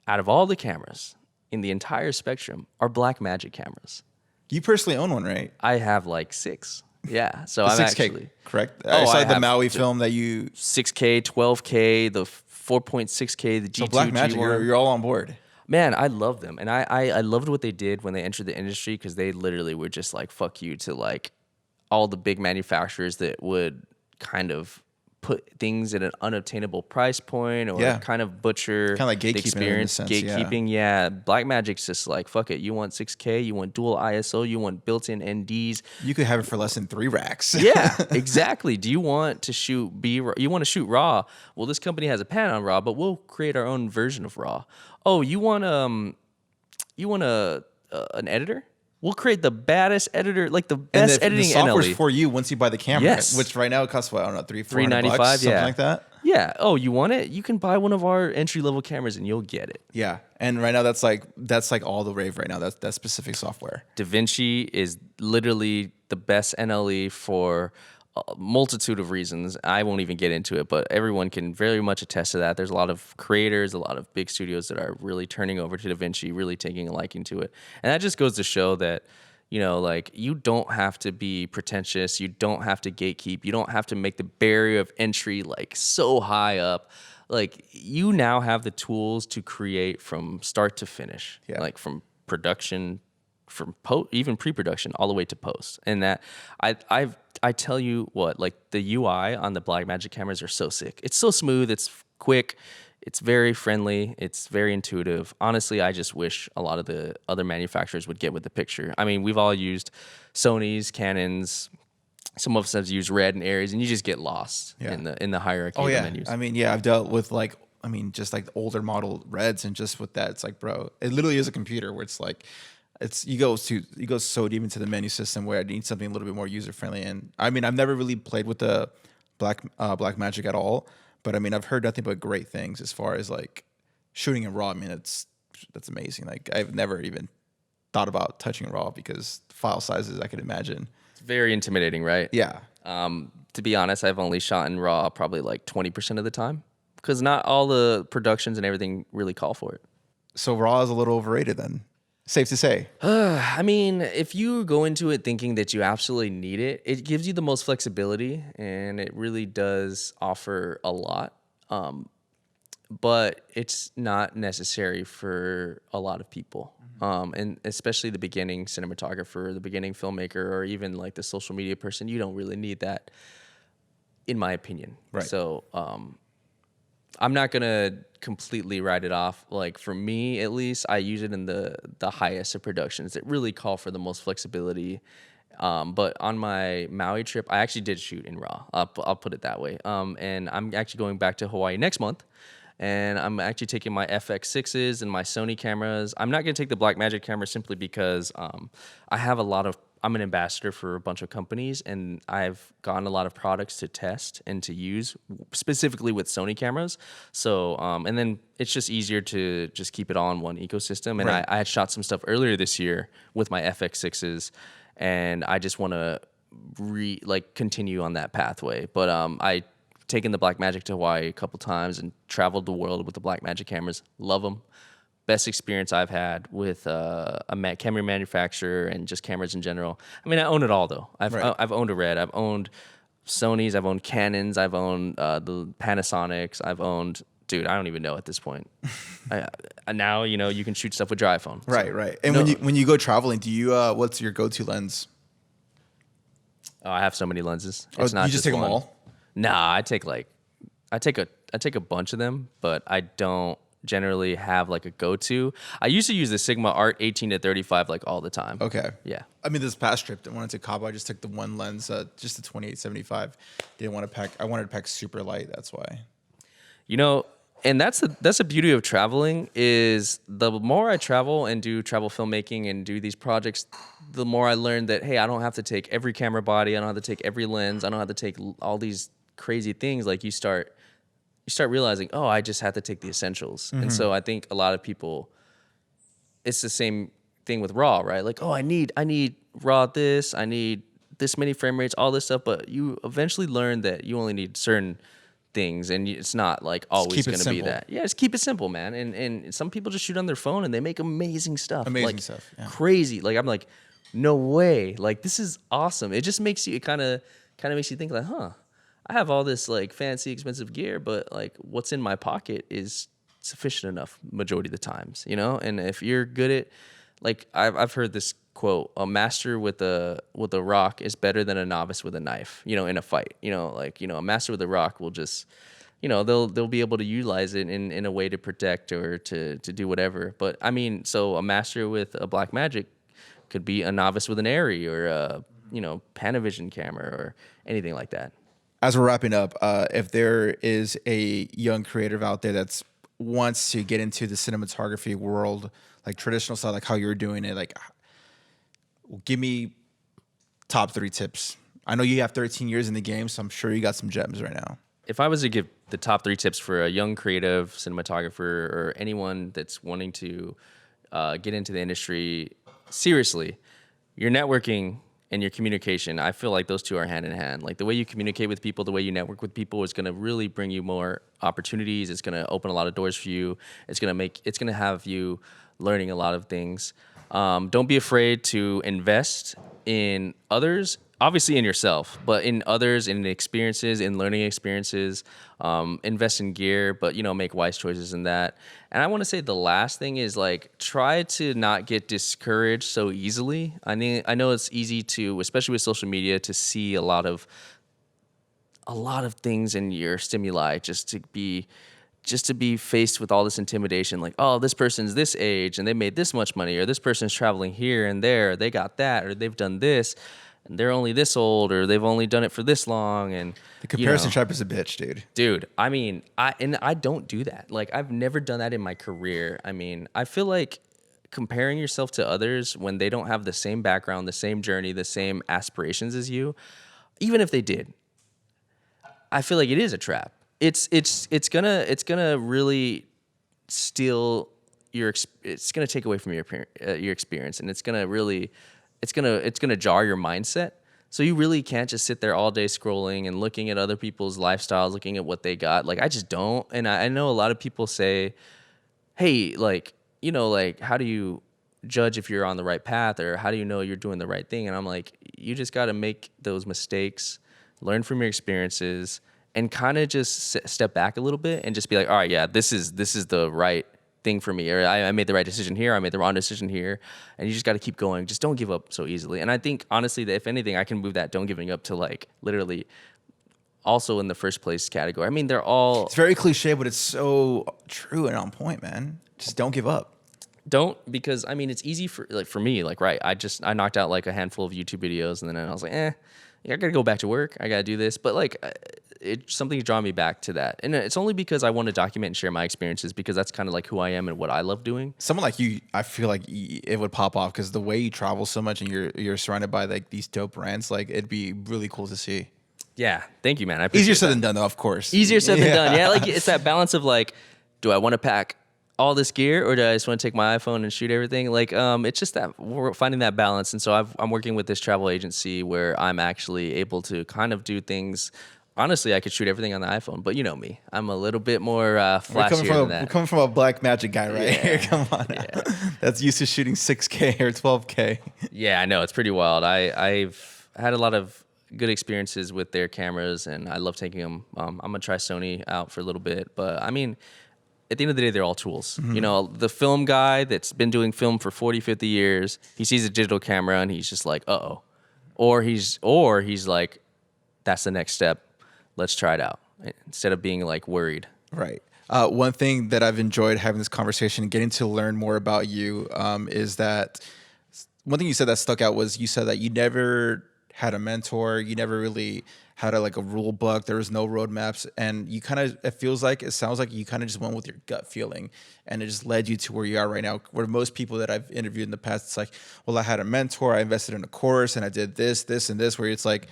out of all the cameras in the entire spectrum, are Blackmagic cameras. You personally own one, right? I have like 6. Yeah. So The I'm 6K, actually correct? Oh, I saw I the have Maui film that you. 6K, 12K, the 4.6K, the G2, So Blackmagic, G1. you're all on board. Man, I love them. And I loved what they did when they entered the industry, because they literally were just like, fuck you to like all the big manufacturers that would kind of put things at an unobtainable price point or kind of butcher Kind of like the gatekeeping experience. in a sense, Gatekeeping, yeah. Blackmagic's just like, fuck it. You want 6K, you want dual ISO, you want built-in NDs. You could have it for less than 3 racks. Yeah, exactly. Do you want to shoot you want to shoot RAW? Well, this company has a patent on RAW, but we'll create our own version of RAW. Oh, you want an editor? We'll create the baddest editor, like the best editing the software's NLE. for you once you buy the camera, Yes. which right now it costs what, I don't know, $395, something yeah. like that. Yeah. Oh, you want it? You can buy one of our entry level cameras and you'll get it. Yeah, and right now that's like all the rave right now. That's that specific software. DaVinci is literally the best NLE for a multitude of reasons. I won't even get into it, but everyone can very much attest to that. There's a lot of creators, a lot of big studios that are really turning over to DaVinci, really taking a liking to it. And that just goes to show that, you know, like, you don't have to be pretentious. You don't have to gatekeep. You don't have to make the barrier of entry like so high up. Like, you now have the tools to create from start to finish, like from production, from even pre-production all the way to post. And that I tell you what, like, the UI on the Blackmagic cameras are so sick. It's so smooth. It's quick. It's very friendly. It's very intuitive. Honestly, I just wish a lot of the other manufacturers would get with the picture. I mean, we've all used Sonys, Canons. Some of us have used Red and Aries, and you just get lost in the hierarchy of the menus. I mean, I've dealt with just like the older model Reds, and just with that, it's like, bro, it literally is a computer where it's like, you go so deep into the menu system where I need something a little bit more user friendly. And I mean, I've never really played with the Blackmagic at all, but I mean, I've heard nothing but great things as far as like shooting in RAW. I mean, that's amazing. Like, I've never even thought about touching RAW because file sizes, I could imagine. It's very intimidating, right? Yeah. To be honest, I've only shot in RAW probably like 20% of the time, because not all the productions and everything really call for it. So RAW is a little overrated then. Safe to say. I mean, if you go into it thinking that you absolutely need it, it gives you the most flexibility, and it really does offer a lot. But it's not necessary for a lot of people. And especially the beginning cinematographer, the beginning filmmaker, or even like the social media person, you don't really need that, in my opinion. Right. So I'm not gonna completely write it off. Like for me, at least, I use it in the highest of productions that really call for the most flexibility. But on my Maui trip, I actually did shoot in RAW. I'll put it that way. And I'm actually going back to Hawaii next month, and I'm actually taking my FX6s and my Sony cameras. I'm not gonna take the Blackmagic camera simply because I have a lot of. I'm an ambassador for a bunch of companies, and I've gotten a lot of products to test and to use, specifically with Sony cameras. So, and then it's just easier to just keep it all in one ecosystem. And Right. I had shot some stuff earlier this year with my FX6s, and I just want to continue on that pathway. But I taken the Blackmagic to Hawaii a couple times and traveled the world with the Blackmagic cameras. Love them. Best experience I've had with camera manufacturer and just cameras in general. I mean, I own it all though. I've owned a Red. I've owned Sonys. I've owned Canons. I've owned the Panasonics. I've owned. Dude, I don't even know at this point. Now you can shoot stuff with your iPhone. So. Right. And when you go traveling, do you what's your go-to lens? Oh, I have so many lenses. It's not you just take one. them all? Nah, I take a bunch of them, but I don't generally have like a go-to. I used to use the Sigma Art 18 to 35 like all the time. Okay. Yeah. I mean, this past trip, I went to Cabo. I just took the one lens, just the 28-75. Didn't want to pack. I wanted to pack super light. That's why. And that's the beauty of traveling is the more I travel and do travel filmmaking and do these projects, the more I learn that, hey, I don't have to take every camera body. I don't have to take every lens. I don't have to take all these crazy things. Like you start realizing, oh, I just have to take the essentials. And so I think a lot of people, it's the same thing with RAW, right? Like, oh, I need RAW this, I need this many frame rates, all this stuff. But you eventually learn that you only need certain things, and it's not like always going to be that. Yeah, just keep it simple, man. And some people just shoot on their phone and they make amazing stuff. Yeah. Crazy. Like I'm like, no way. Like this is awesome. It just makes you. It kind of makes you think like, huh. I have all this like fancy, expensive gear, but like what's in my pocket is sufficient enough majority of the times, And if you're good at, like I've heard this quote: "A master with a rock is better than a novice with a knife." In a fight, a master with a rock will just, they'll be able to utilize it in a way to protect or to do whatever. But I mean, so a master with a Blackmagic could be a novice with an Arri or a Panavision camera or anything like that. As we're wrapping up, if there is a young creative out there that's wants to get into the cinematography world, like traditional style, like how you're doing it, like give me top 3 tips. I know you have 13 years in the game, so I'm sure you got some gems right now. If I was to give the top 3 tips for a young creative cinematographer or anyone that's wanting to get into the industry, seriously, your networking and your communication, I feel like those two are hand in hand. Like the way you communicate with people, the way you network with people is going to really bring you more opportunities. It's going to open a lot of doors for you. It's going to have you learning a lot of things. Don't be afraid to invest in others, obviously in yourself, but in others, in experiences, in learning experiences. Invest in gear, but make wise choices in that. And I want to say the last thing is like try to not get discouraged so easily. I know it's easy to, especially with social media, to see a lot of things in your stimuli just to be faced with all this intimidation, like, oh, this person's this age and they made this much money, or this person's traveling here and there, they got that, or they've done this, and they're only this old, or they've only done it for this long. And the comparison trap is a bitch, dude. Dude, I mean, I don't do that. Like, I've never done that in my career. I mean, I feel like comparing yourself to others when they don't have the same background, the same journey, the same aspirations as you, even if they did, I feel like it is a trap. It's gonna really steal it's gonna take away from your experience, and it's gonna jar your mindset. So you really can't just sit there all day scrolling and looking at other people's lifestyles, looking at what they got. Like I just don't. And I know a lot of people say, hey, like, how do you judge if you're on the right path, or how do you know you're doing the right thing? And I'm like, you just got to make those mistakes, learn from your experiences, and kind of just step back a little bit and just be like, all right, yeah, this is the right thing for me, or I made the right decision here, I made the wrong decision here, and you just got to keep going. Just don't give up so easily. And I think honestly that if anything, I can move that don't giving up to like literally also in the first place category. I mean, they're all It's very cliche, but it's so true and on point, man. Just don't give up. don't, because I mean, it's easy for me, like, right. I knocked out like a handful of YouTube videos, and then I was like, yeah, I gotta go back to work. I gotta do this. But like, it's something drawn me back to that. And it's only because I want to document and share my experiences, because that's kind of like who I am and what I love doing. Someone like you, I feel like it would pop off because the way you travel so much and you're surrounded by like these dope brands, like it'd be really cool to see. Yeah. Thank you, man. I appreciate Easier said that. than done, though, of course. Easier said than done. Yeah. Like, it's that balance of like, do I want to pack all this gear, or do I just want to take my iPhone and shoot everything? Like, it's just that we're finding that balance. And so I'm working with this travel agency where I'm actually able to kind of do things. Honestly, I could shoot everything on the iPhone, but you know me, I'm a little bit more flashier than that. We're coming from a Black Magic guy right here. Come on. Yeah. That's used to shooting 6K or 12K. Yeah, I know, it's pretty wild. I've had a lot of good experiences with their cameras, and I love taking them. I'm gonna try Sony out for a little bit, but I mean, at the end of the day, they're all tools. You know, the film guy that's been doing film for 40, 50 years, he sees a digital camera and he's just like, uh-oh. Or he's like, that's the next step. Let's try it out. Instead of being like worried. Right. One thing that I've enjoyed having this conversation and getting to learn more about you is that one thing you said that stuck out was you said that you never had a mentor. You never really had a rule book. There was no roadmaps. And you kind of, it sounds like you kind of just went with your gut feeling, and it just led you to where you are right now, where most people that I've interviewed in the past, it's like, well, I had a mentor, I invested in a course, and I did this, this, and this, where it's like,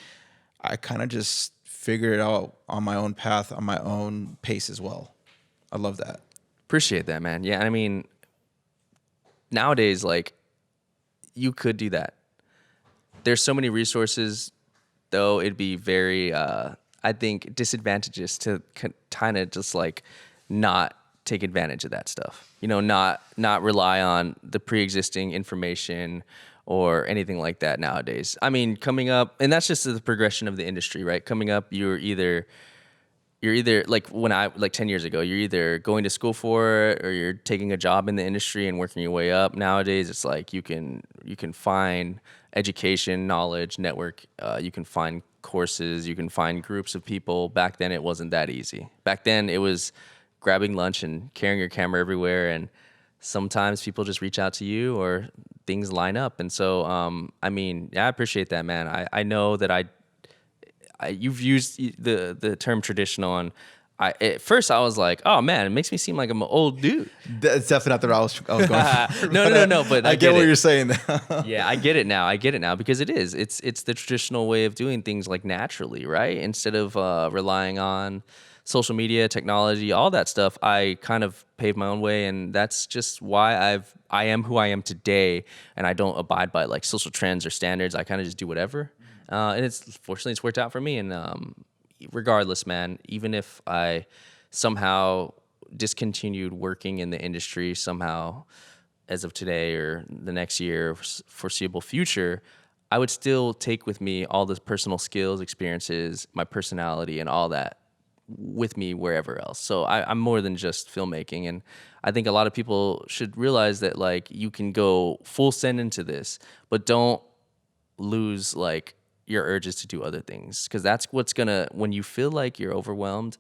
I kind of just figured it out on my own path, on my own pace as well. I love that. Appreciate that, man. Yeah, I mean, nowadays, like, you could do that. There's so many resources, though it'd be very, I think, disadvantageous to kind of just like not take advantage of that stuff. You know, not rely on the pre-existing information or anything like that nowadays. I mean, coming up, and that's just the progression of the industry, right? Coming up, you're either like 10 years ago, you're either going to school for it or you're taking a job in the industry and working your way up. Nowadays, it's like you can find education, knowledge, network. You can find courses. You can find groups of people. Back then, it wasn't that easy. Back then, it was grabbing lunch and carrying your camera everywhere. And sometimes people just reach out to you or things line up. And so, I mean, yeah, I appreciate that, man. I know that you've used the term traditional, and at first I was like, oh man, it makes me seem like I'm an old dude. That's definitely not the route I was going for. No, but I get what you're saying now. Yeah, I get it now because it is. It's the traditional way of doing things, like, naturally, right? Instead of relying on social media, technology, all that stuff, I kind of paved my own way, and that's just why I am who I am today, and I don't abide by like social trends or standards. I kind of just do whatever. And fortunately it's worked out for me. And regardless, man, even if I somehow discontinued working in the industry somehow as of today or the next year, foreseeable future, I would still take with me all the personal skills, experiences, my personality, and all that with me wherever else. So I'm more than just filmmaking. And I think a lot of people should realize that, like, you can go full send into this, but don't lose like your urges to do other things, because that's what's gonna, when you feel like you're overwhelmed,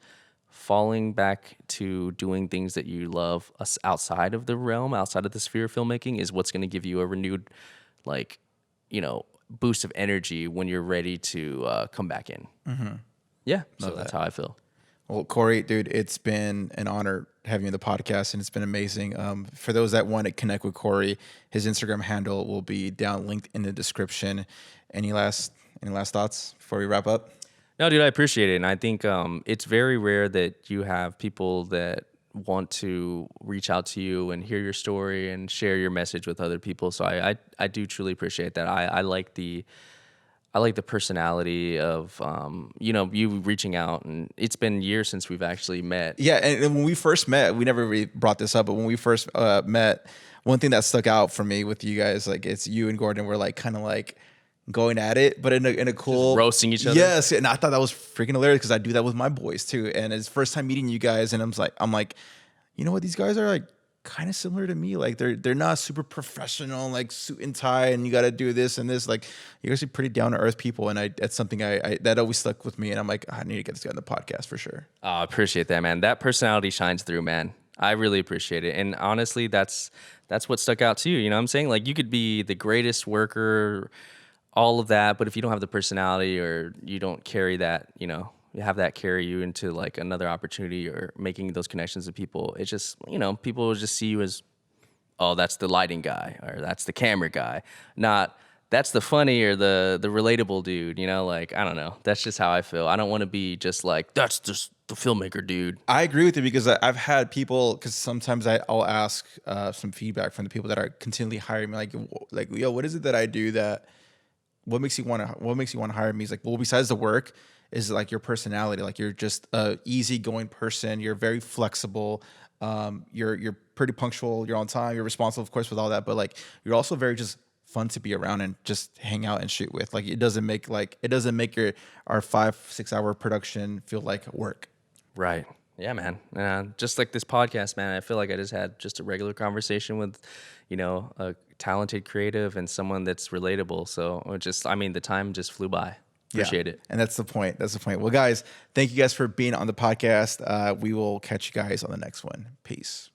falling back to doing things that you love outside of the realm, outside of the sphere of filmmaking, is what's gonna give you a renewed, like, boost of energy when you're ready to come back in. Mm-hmm. Yeah, so that's how I feel. Well, Corey, dude, it's been an honor having you on the podcast, and it's been amazing. For those that want to connect with Corey, his Instagram handle will be down linked in the description. Any last thoughts before we wrap up? No, dude, I appreciate it. And I think it's very rare that you have people that want to reach out to you and hear your story and share your message with other people. So I do truly appreciate that. I like the personality of, you reaching out, and it's been years since we've actually met. Yeah. And when we first met, we never really brought this up, but when we first met, one thing that stuck out for me with you guys, like, it's you and Gordon were like kind of like going at it, but in a cool, just roasting each other. Yes. And I thought that was freaking hilarious, because I do that with my boys too. And it's first time meeting you guys, and I'm like, you know what? These guys are like kind of similar to me. Like they're not super professional, like suit and tie, and you got to do this and this. Like you're actually pretty down to earth people, and that's something I that always stuck with me. And I'm like, I need to get this guy on the podcast for sure. Oh, I appreciate that, man. That personality shines through, man. I really appreciate it. And honestly, that's what stuck out to you. You know what I'm saying? Like you could be the greatest worker, all of that, but if you don't have the personality or you don't carry that, you know, you have that carry you into like another opportunity or making those connections with people, it's just, you know, people will just see you as, oh, that's the lighting guy or that's the camera guy, not that's the funny or the relatable dude, you know, like, I don't know. That's just how I feel. I don't want to be just like, that's just the filmmaker dude. I agree with you because I've had people, because sometimes I'll ask some feedback from the people that are continually hiring me, like, yo, what is it that I do that, what makes you want to hire me? Is like, well, besides the work, is like your personality. Like you're just a easygoing person. You're very flexible. You're pretty punctual. You're on time. You're responsible, of course, with all that. But like you're also very just fun to be around and just hang out and shoot with. Like it doesn't make our 5-6 hour production feel like work. Right. Yeah, man. Just like this podcast, man, I feel like I just had just a regular conversation with, you know, a talented creative and someone that's relatable. So the time just flew by. Appreciate it. And that's the point. Well, guys, thank you guys for being on the podcast. We will catch you guys on the next one. Peace.